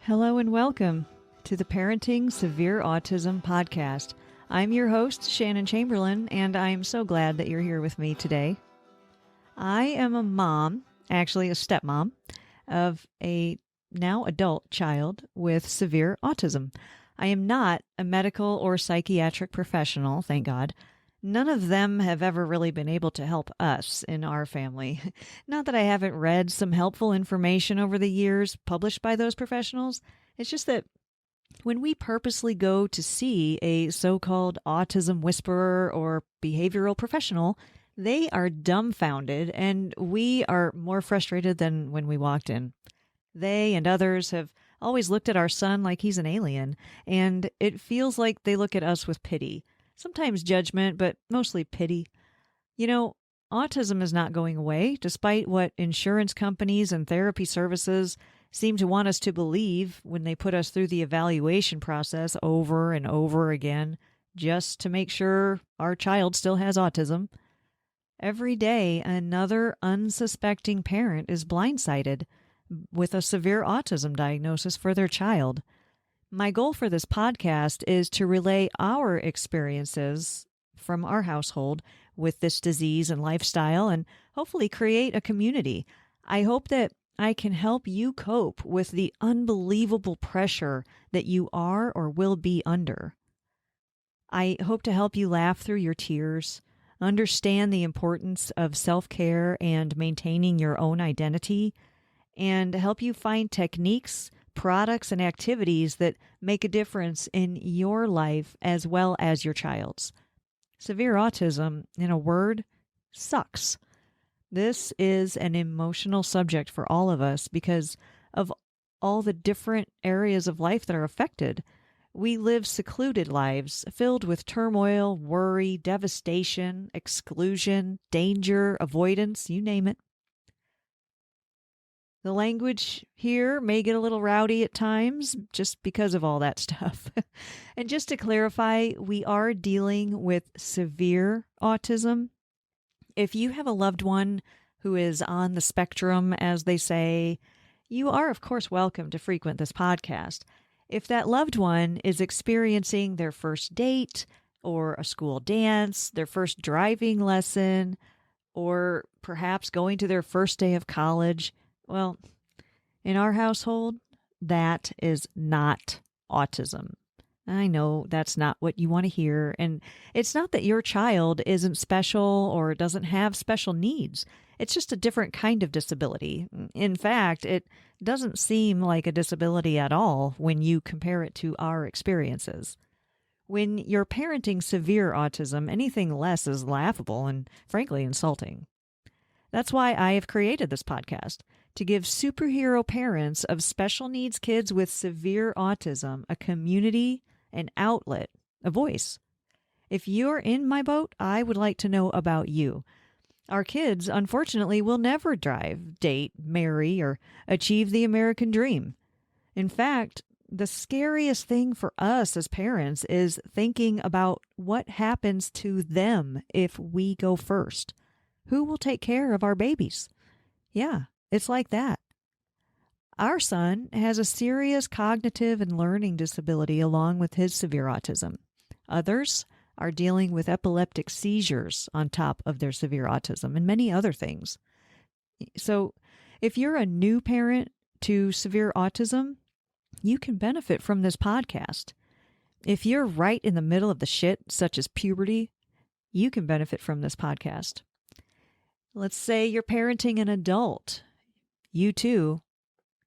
Hello and welcome to the Parenting Severe Autism podcast. I'm your host, Shannon Chamberlain, and I'm so glad that you're here with me today. I am a mom, actually a stepmom, of a now adult child with severe autism. I am not a medical or psychiatric professional, thank God. None of them have ever really been able to help us in our family. Not that I haven't read some helpful information over the years published by those professionals. It's just that when we purposely go to see a so-called autism whisperer or behavioral professional, they are dumbfounded, and we are more frustrated than when we walked in. They and others have always looked at our son like he's an alien, and it feels like they look at us with pity. Sometimes judgment, but mostly pity. You know, autism is not going away, despite what insurance companies and therapy services seem to want us to believe when they put us through the evaluation process over and over again, just to make sure our child still has autism. Every day, another unsuspecting parent is blindsided with a severe autism diagnosis for their child. My goal for this podcast is to relay our experiences from our household with this disease and lifestyle and hopefully create a community. I hope that I can help you cope with the unbelievable pressure that you are or will be under. I hope to help you laugh through your tears, understand the importance of self-care and maintaining your own identity, and help you find techniques, products, and activities that make a difference in your life as well as your child's. Severe autism, in a word, sucks. This is an emotional subject for all of us because of all the different areas of life that are affected. We live secluded lives filled with turmoil, worry, devastation, exclusion, danger, avoidance, you name it. The language here may get a little rowdy at times just because of all that stuff. And just to clarify, we are dealing with severe autism. If you have a loved one who is on the spectrum, as they say, you are, of course, welcome to frequent this podcast. If that loved one is experiencing their first date or a school dance, their first driving lesson, or perhaps going to their first day of college, well, in our household, that is not autism. I know that's not what you want to hear, and it's not that your child isn't special or doesn't have special needs. It's just a different kind of disability. In fact, it doesn't seem like a disability at all when you compare it to our experiences. When you're parenting severe autism, anything less is laughable and, frankly, insulting. That's why I have created this podcast, to give superhero parents of special needs kids with severe autism a community, an outlet, a voice. If you're in my boat, I would like to know about you. Our kids, unfortunately, will never drive, date, marry, or achieve the American dream. In fact, the scariest thing for us as parents is thinking about what happens to them if we go first. Who will take care of our babies? Yeah, it's like that. Our son has a serious cognitive and learning disability along with his severe autism. Others are dealing with epileptic seizures on top of their severe autism and many other things. So if you're a new parent to severe autism, you can benefit from this podcast. If you're right in the middle of the shit, such as puberty, you can benefit from this podcast. Let's say you're parenting an adult. You too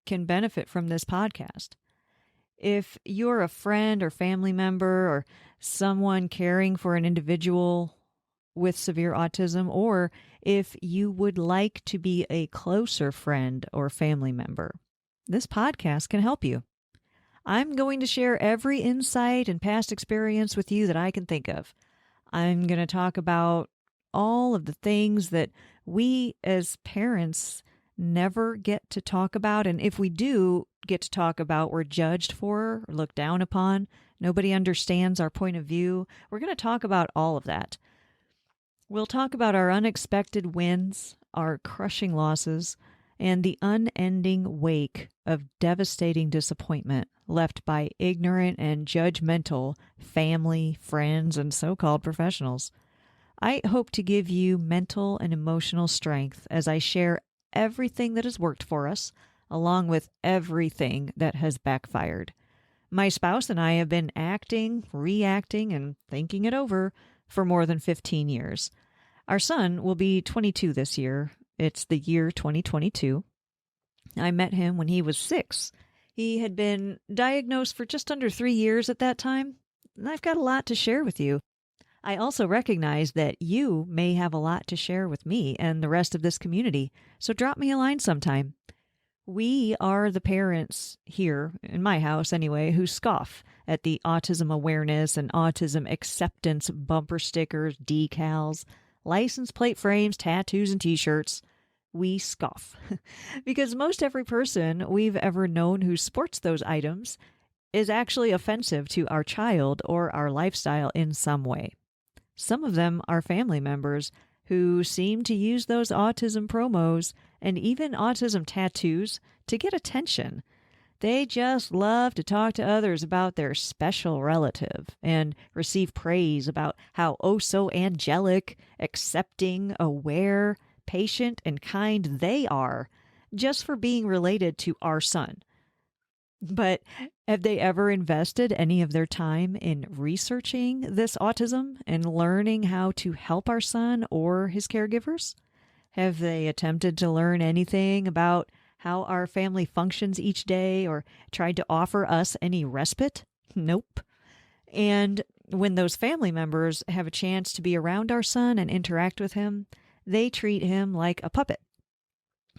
can benefit from this podcast. If you're a friend or family member or someone caring for an individual with severe autism, or if you would like to be a closer friend or family member, this podcast can help you. I'm going to share every insight and past experience with you that I can think of. I'm going to talk about all of the things that we as parents never get to talk about. And if we do get to talk about, we're judged for or looked down upon. Nobody understands our point of view. We're going to talk about all of that. We'll talk about our unexpected wins, our crushing losses, and the unending wake of devastating disappointment left by ignorant and judgmental family, friends, and so-called professionals. I hope to give you mental and emotional strength as I share everything that has worked for us, along with everything that has backfired. My spouse and I have been acting, reacting, and thinking it over for more than 15 years. Our son will be 22 this year. It's the year 2022. I met him when he was 6. He had been diagnosed for just under 3 years at that time, and I've got a lot to share with you. I also recognize that you may have a lot to share with me and the rest of this community, so drop me a line sometime. We are the parents here, in my house anyway, who scoff at the autism awareness and autism acceptance bumper stickers, decals, license plate frames, tattoos, and t-shirts. We scoff because most every person we've ever known who sports those items is actually offensive to our child or our lifestyle in some way. Some of them are family members who seem to use those autism promos and even autism tattoos to get attention. They just love to talk to others about their special relative and receive praise about how oh so angelic, accepting, aware, patient, and kind they are just for being related to our son. But have they ever invested any of their time in researching this autism and learning how to help our son or his caregivers? Have they attempted to learn anything about how our family functions each day or tried to offer us any respite? Nope. And when those family members have a chance to be around our son and interact with him, they treat him like a puppet.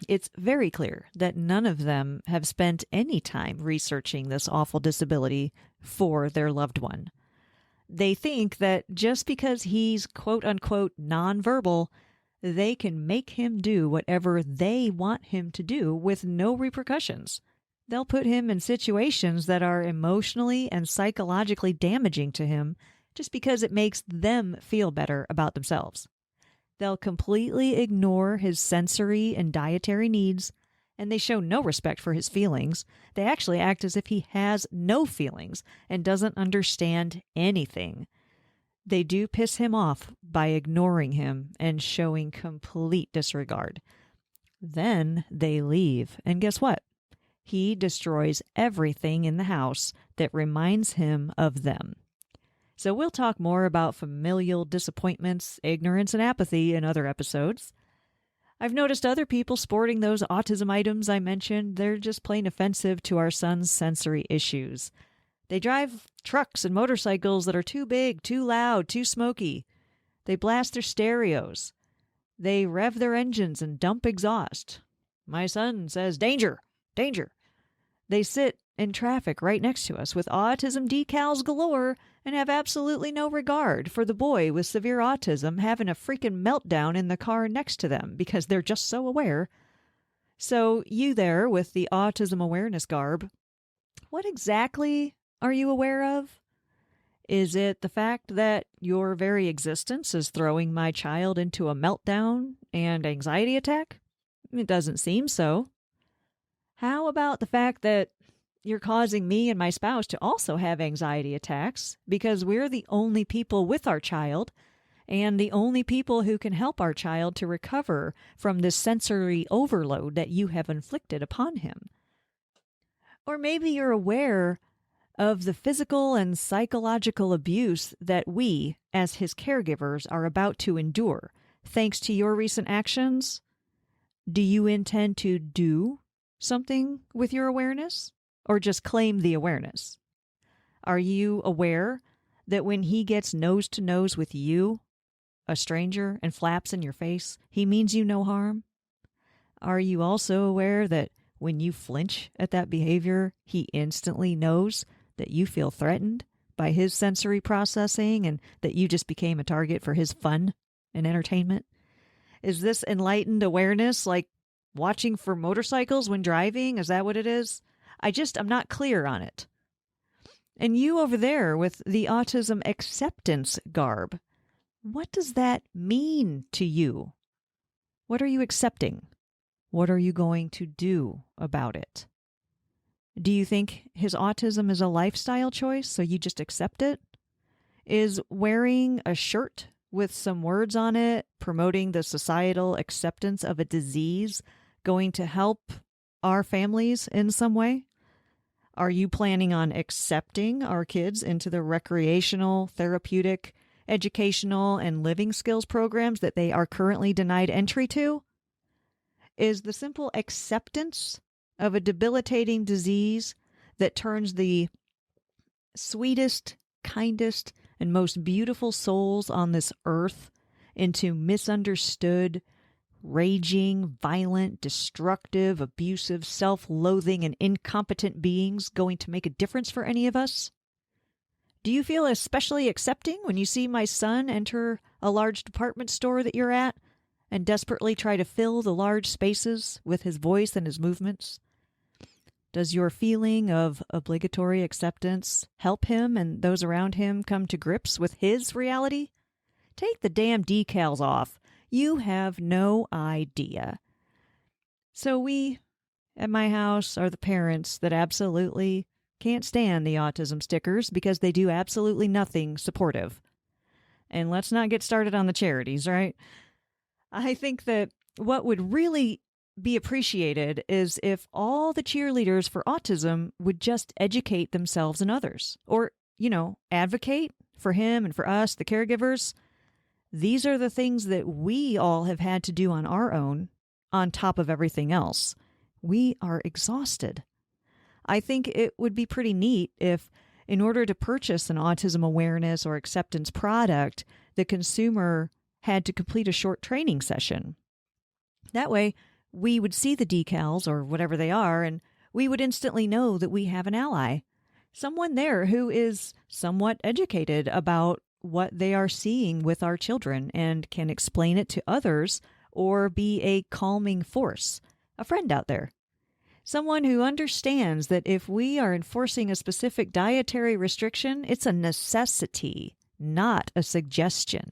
It's very clear that none of them have spent any time researching this awful disability for their loved one. They think that just because he's quote-unquote nonverbal, they can make him do whatever they want him to do with no repercussions. They'll put him in situations that are emotionally and psychologically damaging to him just because it makes them feel better about themselves. They'll completely ignore his sensory and dietary needs, and they show no respect for his feelings. They actually act as if he has no feelings and doesn't understand anything. They do piss him off by ignoring him and showing complete disregard. Then they leave, and guess what? He destroys everything in the house that reminds him of them. So we'll talk more about familial disappointments, ignorance, and apathy in other episodes. I've noticed other people sporting those autism items I mentioned. They're just plain offensive to our son's sensory issues. They drive trucks and motorcycles that are too big, too loud, too smoky. They blast their stereos. They rev their engines and dump exhaust. My son says, "Danger! Danger!" They sit in traffic right next to us with autism decals galore and have absolutely no regard for the boy with severe autism having a freaking meltdown in the car next to them because they're just so aware. So you there with the autism awareness garb, what exactly are you aware of? Is it the fact that your very existence is throwing my child into a meltdown and anxiety attack? It doesn't seem so. How about the fact that you're causing me and my spouse to also have anxiety attacks because we're the only people with our child and the only people who can help our child to recover from this sensory overload that you have inflicted upon him? Or maybe you're aware of the physical and psychological abuse that we, as his caregivers, are about to endure thanks to your recent actions. Do you intend to do something with your awareness? Or just claim the awareness? Are you aware that when he gets nose to nose with you, a stranger, and flaps in your face, he means you no harm? Are you also aware that when you flinch at that behavior, he instantly knows that you feel threatened by his sensory processing and that you just became a target for his fun and entertainment? Is this enlightened awareness like watching for motorcycles when driving? Is that what it is? I'm not clear on it. And you over there with the autism acceptance garb, what does that mean to you? What are you accepting? What are you going to do about it? Do you think his autism is a lifestyle choice, so you just accept it? Is wearing a shirt with some words on it, promoting the societal acceptance of a disease, going to help our families in some way? Are you planning on accepting our kids into the recreational, therapeutic, educational, and living skills programs that they are currently denied entry to? Is the simple acceptance of a debilitating disease that turns the sweetest, kindest, and most beautiful souls on this earth into misunderstood, raging, violent, destructive, abusive, self-loathing, and incompetent beings going to make a difference for any of us? Do you feel especially accepting when you see my son enter a large department store that you're at and desperately try to fill the large spaces with his voice and his movements? Does your feeling of obligatory acceptance help him and those around him come to grips with his reality? Take the damn decals off. You have no idea. So we, at my house, are the parents that absolutely can't stand the autism stickers because they do absolutely nothing supportive. And let's not get started on the charities, right? I think that what would really be appreciated is if all the cheerleaders for autism would just educate themselves and others, or, advocate for him and for us, the caregivers. These are the things that we all have had to do on our own, on top of everything else. We are exhausted. I think it would be pretty neat if, in order to purchase an autism awareness or acceptance product, the consumer had to complete a short training session. That way, we would see the decals or whatever they are, and we would instantly know that we have an ally. Someone there who is somewhat educated about what they are seeing with our children and can explain it to others or be a calming force, a friend out there. Someone who understands that if we are enforcing a specific dietary restriction, it's a necessity, not a suggestion.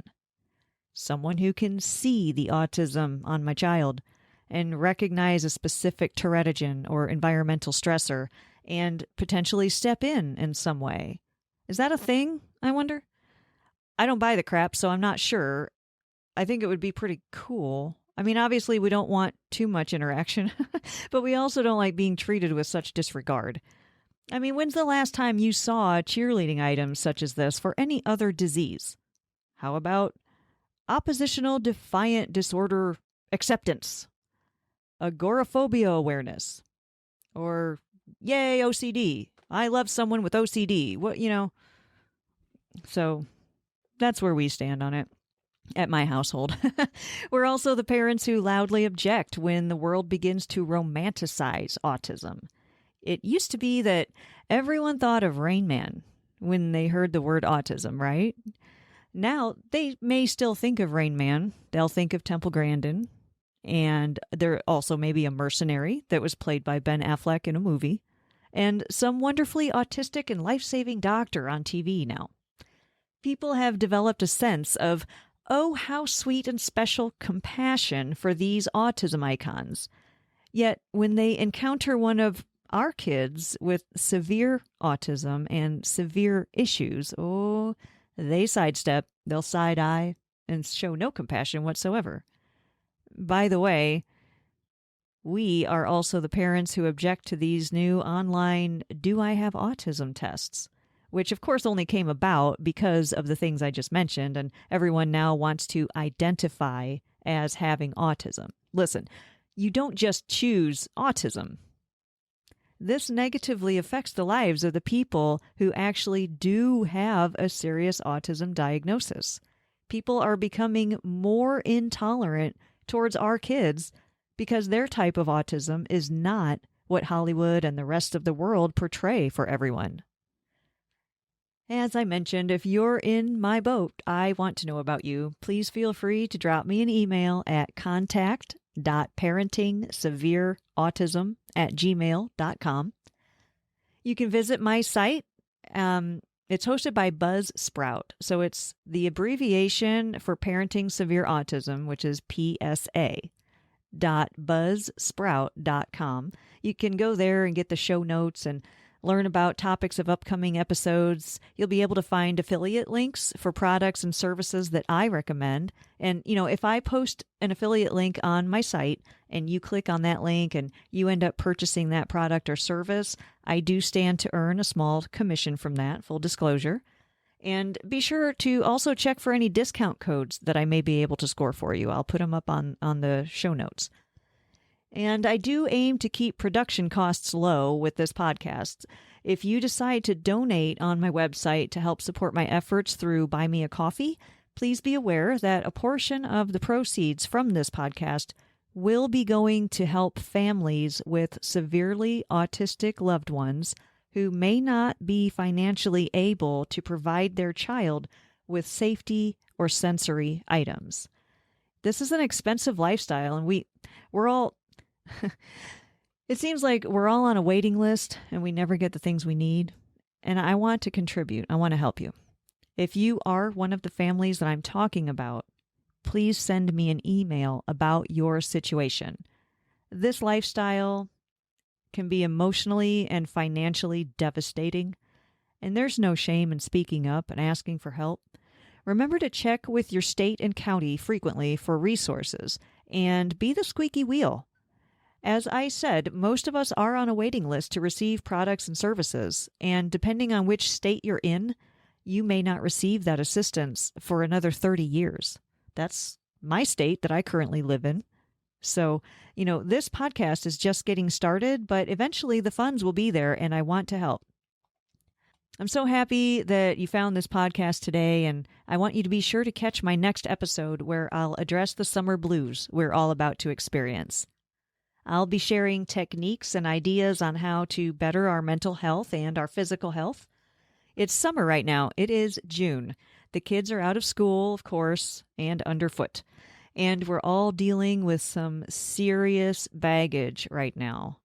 Someone who can see the autism on my child and recognize a specific teratogen or environmental stressor and potentially step in some way. Is that a thing, I wonder? I don't buy the crap, so I'm not sure. I think it would be pretty cool. I mean, obviously, we don't want too much interaction, but we also don't like being treated with such disregard. I mean, when's the last time you saw cheerleading items such as this for any other disease? How about oppositional defiant disorder acceptance? Agoraphobia awareness? Or, yay, OCD. I love someone with OCD. So that's where we stand on it at my household. We're also the parents who loudly object when the world begins to romanticize autism. It used to be that everyone thought of Rain Man when they heard the word autism, right? Now, they may still think of Rain Man. They'll think of Temple Grandin. And there also may be a mercenary that was played by Ben Affleck in a movie. And some wonderfully autistic and life-saving doctor on TV now. People have developed a sense of, oh, how sweet and special compassion for these autism icons. Yet, when they encounter one of our kids with severe autism and severe issues, they sidestep, they'll side-eye, and show no compassion whatsoever. By the way, we are also the parents who object to these new online "Do I have autism?" tests, which of course only came about because of the things I just mentioned, and everyone now wants to identify as having autism. Listen, you don't just choose autism. This negatively affects the lives of the people who actually do have a serious autism diagnosis. People are becoming more intolerant towards our kids because their type of autism is not what Hollywood and the rest of the world portray for everyone. As I mentioned, if you're in my boat, I want to know about you. Please feel free to drop me an email at contact.parentingsevereautism@gmail.com. You can visit my site. It's hosted by Buzzsprout. So it's the abbreviation for Parenting Severe Autism, which is PSA. www.buzzsprout.com. You can go there and get the show notes and learn about topics of upcoming episodes. You'll be able to find affiliate links for products and services that I recommend. And, if I post an affiliate link on my site and you click on that link and you end up purchasing that product or service, I do stand to earn a small commission from that, full disclosure. And be sure to also check for any discount codes that I may be able to score for you. I'll put them up on the show notes. And I do aim to keep production costs low with this podcast. If you decide to donate on my website to help support my efforts through Buy Me a Coffee, please be aware that a portion of the proceeds from this podcast will be going to help families with severely autistic loved ones who may not be financially able to provide their child with safety or sensory items. This is an expensive lifestyle, and we're all it seems like we're all on a waiting list and we never get the things we need. And I want to contribute. I want to help you. If you are one of the families that I'm talking about, please send me an email about your situation. This lifestyle can be emotionally and financially devastating, and there's no shame in speaking up and asking for help. Remember to check with your state and county frequently for resources and be the squeaky wheel. As I said, most of us are on a waiting list to receive products and services, and depending on which state you're in, you may not receive that assistance for another 30 years. That's my state that I currently live in. So, this podcast is just getting started, but eventually the funds will be there, and I want to help. I'm so happy that you found this podcast today, and I want you to be sure to catch my next episode where I'll address the summer blues we're all about to experience. I'll be sharing techniques and ideas on how to better our mental health and our physical health. It's summer right now. It is June. The kids are out of school, of course, and underfoot. And we're all dealing with some serious baggage right now.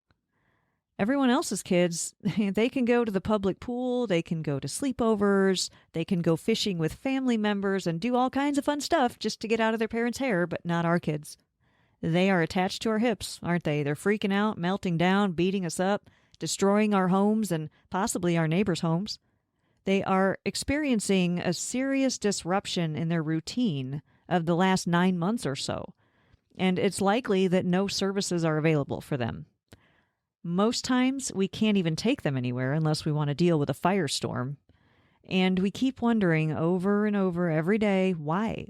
Everyone else's kids, they can go to the public pool, they can go to sleepovers, they can go fishing with family members and do all kinds of fun stuff just to get out of their parents' hair, but not our kids. They are attached to our hips, aren't they? They're freaking out, melting down, beating us up, destroying our homes and possibly our neighbors' homes. They are experiencing a serious disruption in their routine of the last 9 months or so, and it's likely that no services are available for them. Most times, we can't even take them anywhere unless we want to deal with a firestorm, and we keep wondering over and over every day, why?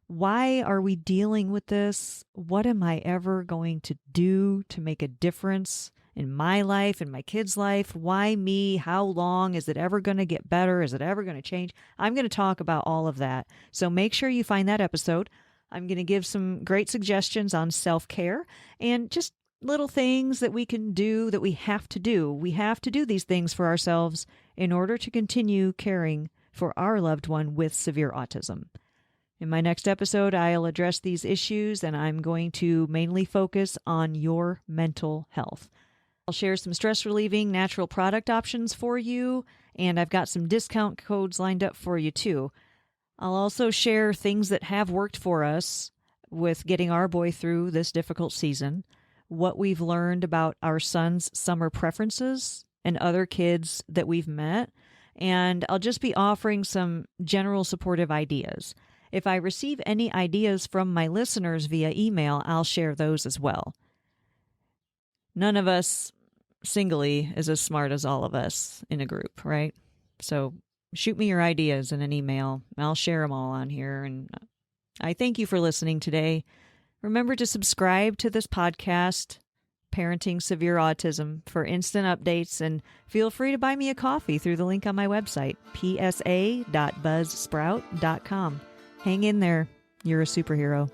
Why are we dealing with this? What am I ever going to do to make a difference in my life, in my kids' life? Why me? How long? Is it ever going to get better? Is it ever going to change? I'm going to talk about all of that. So make sure you find that episode. I'm going to give some great suggestions on self-care and just little things that we can do that we have to do. We have to do these things for ourselves in order to continue caring for our loved one with severe autism. In my next episode, I'll address these issues, and I'm going to mainly focus on your mental health. I'll share some stress-relieving natural product options for you, and I've got some discount codes lined up for you, too. I'll also share things that have worked for us with getting our boy through this difficult season, what we've learned about our son's summer preferences and other kids that we've met, and I'll just be offering some general supportive ideas. If I receive any ideas from my listeners via email, I'll share those as well. None of us singly is as smart as all of us in a group, right? So shoot me your ideas in an email. I'll share them all on here. And I thank you for listening today. Remember to subscribe to this podcast, Parenting Severe Autism, for instant updates, and feel free to buy me a coffee through the link on my website, psa.buzzsprout.com. Hang in there. You're a superhero.